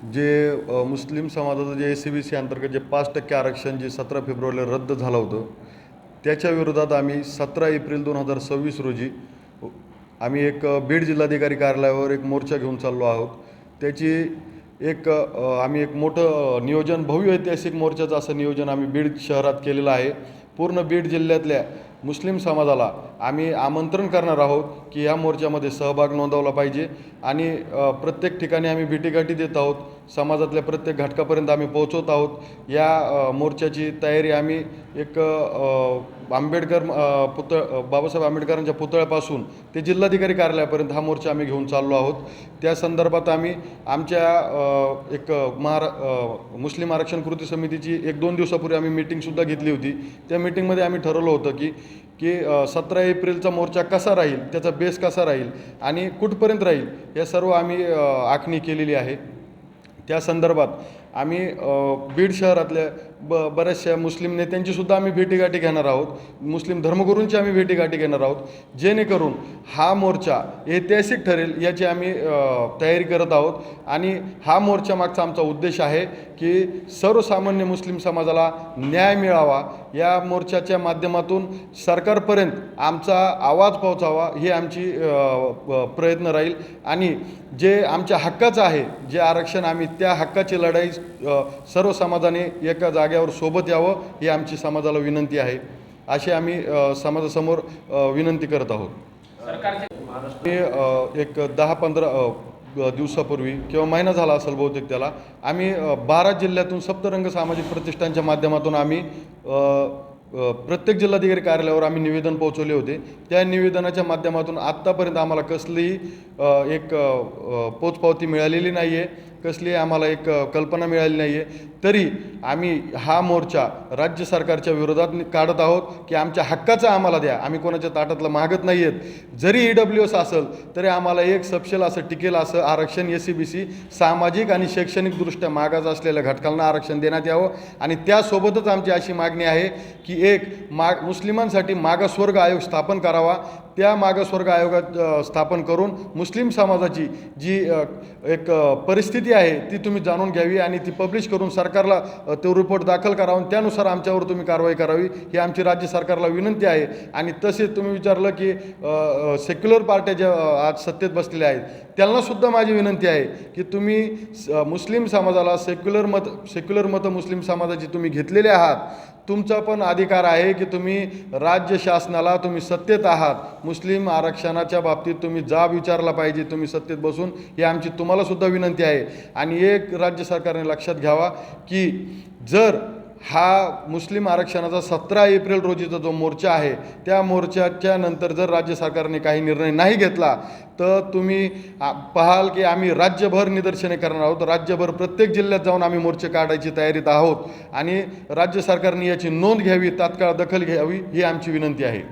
जे मुस्लिम समाजाचं जे ACBC अंतर्गत जे 5% आरक्षण जे 17 फेब्रुवारीला रद्द झालं होतं, त्याच्या विरोधात आम्ही 17 एप्रिल 2026 रोजी आम्ही एक बीड जिल्हाधिकारी कार्यालयावर एक मोर्चा घेऊन चाललो आहोत. त्याची आम्ही एक मोठं नियोजन, भव्य ऐतिहासिक मोर्चाचं असं नियोजन आम्ही बीड शहरात केलेलं आहे. पूर्ण बीड जिल्ह्यातल्या मुस्लिम समाजाला आम्ही आमंत्रण करणार आहोत की या मोर्चामध्ये सहभाग नोंदवला पाहिजे आणि प्रत्येक ठिकाणी आम्ही भेटीगाठी देत आहोत. समाजातल्या प्रत्येक घटकापर्यंत आम्ही पोहोचवत आहोत. या मोर्चाची तयारी आम्ही एक बाबासाहेब आंबेडकरांच्या पुतळ्यापासून ते जिल्हाधिकारी कार्यालयापर्यंत हा मोर्चा आम्ही घेऊन चाललो आहोत. त्या संदर्भात आम्ही आमच्या मुस्लिम आरक्षण कृती समितीची 1-2 दिवसापूर्वी आम्ही मीटिंगसुद्धा घेतली होती. त्या मीटिंगमध्ये आम्ही ठरवलं होतं की 17 एप्रिलचा मोर्चा कसा राहील, त्याचा बेस कसा राहील आणि कुठपर्यंत राहील, या सर्व आम्ही आखणी केलेली आहे. त्या संदर्भात आम्ही बीड शहरातल्या बऱ्याचशा मुस्लिम नेत्यांचीसुद्धा आम्ही भेटीगाठी घेणार आहोत. मुस्लिम धर्मगुरूंची आम्ही भेटीगाठी घेणार आहोत, जेणेकरून हा मोर्चा ऐतिहासिक ठरेल याची आम्ही तयारी करत आहोत. आणि हा मोर्चा मागचा आमचा उद्देश आहे की सर्वसामान्य मुस्लिम समाजाला न्याय मिळावा, या मोर्चाच्या माध्यमातून सरकारपर्यंत आमचा आवाज पोहोचावा, ही आमची प्रयत्न राहील. आणि जे आमच्या हक्काचं आहे, जे आरक्षण, आम्ही त्या हक्काची लढाई सर्व समाजाने एका जाग्यावर सोबत यावं, ही आमची समाजाला विनंती आहे. अशी आम्ही समाजासमोर विनंती करत आहोत. एक 10-15 दिवसापूर्वी किंवा महिना झाला असेल बहुतेक त्याला, आम्ही 12 जिल्ह्यातून सप्तरंग सामाजिक प्रतिष्ठानच्या माध्यमातून आम्ही प्रत्येक जिल्हाधिकारी कार्यालयावर आम्ही निवेदन पोहोचवले होते. त्या निवेदनाच्या माध्यमातून आत्तापर्यंत आम्हाला कसलीही एक पोचपावती मिळालेली नाही आहे, कसली आम्हाला एक कल्पना मिळाली नाही आहे. तरी आम्ही हा मोर्चा राज्य सरकारच्या विरोधात काढत आहोत की आमच्या हक्काचं आम्हाला द्या. आम्ही कोणाच्या ताटातलं मागत नाही आहेत. जरी EWS असेल तरी आम्हाला एक सपशेल असं टिकेल असं आरक्षण ACBC सामाजिक आणि शैक्षणिकदृष्ट्या मागास असलेल्या घटकांना आरक्षण देण्यात यावं. आणि त्यासोबतच आमची अशी मागणी आहे की मुस्लिमांसाठी मागासवर्ग आयोग स्थापन करावा. त्या मागासवर्ग आयोगात स्थापन करून मुस्लिम समाजाची जी एक परिस्थिती आहे ती तुम्ही जाणून घ्यावी आणि ती पब्लिश करून सरकारला तो रिपोर्ट दाखल करावा आणि त्यानुसार आमच्यावर तुम्ही कारवाई करावी, ही आमची राज्य सरकारला विनंती आहे. आणि तसेच तुम्ही विचारलं की सेक्युलर पार्ट्या ज्या आज सत्तेत बसलेल्या आहेत त्यांनासुद्धा माझी विनंती आहे की तुम्ही मुस्लिम समाजाला सेक्युलर मतं मुस्लिम समाजाची तुम्ही घेतलेले आहात. तुमचा पण अधिकार आहे की तुम्ही राज्य शासनाला, तुम्ही सत्तेत आहात, मुस्लिम आरक्षणाच्या बाबतीत तुम्ही जाब विचारला पाहिजे, तुम्ही सत्तेत बसून, ही आमची तुम्हालासुद्धा विनंती आहे. आणि एक राज्य सरकारने लक्षात घ्यावा की जर हा मुस्लिम आरक्षणाचा 17 एप्रिल रोजीचा जो मोर्चा आहे, त्या मोर्चाच्या नंतर जर राज्य सरकारने काही निर्णय नाही घेतला तर तुम्ही पाहाल की आम्ही राज्यभर निदर्शने करणार आहोत. राज्यभर प्रत्येक जिल्ह्यात जाऊन आम्ही मोर्चे काढायची तयारीत आहोत आणि राज्य सरकारने याची नोंद घ्यावी, तात्काळ दखल घ्यावी, ही आमची विनंती आहे.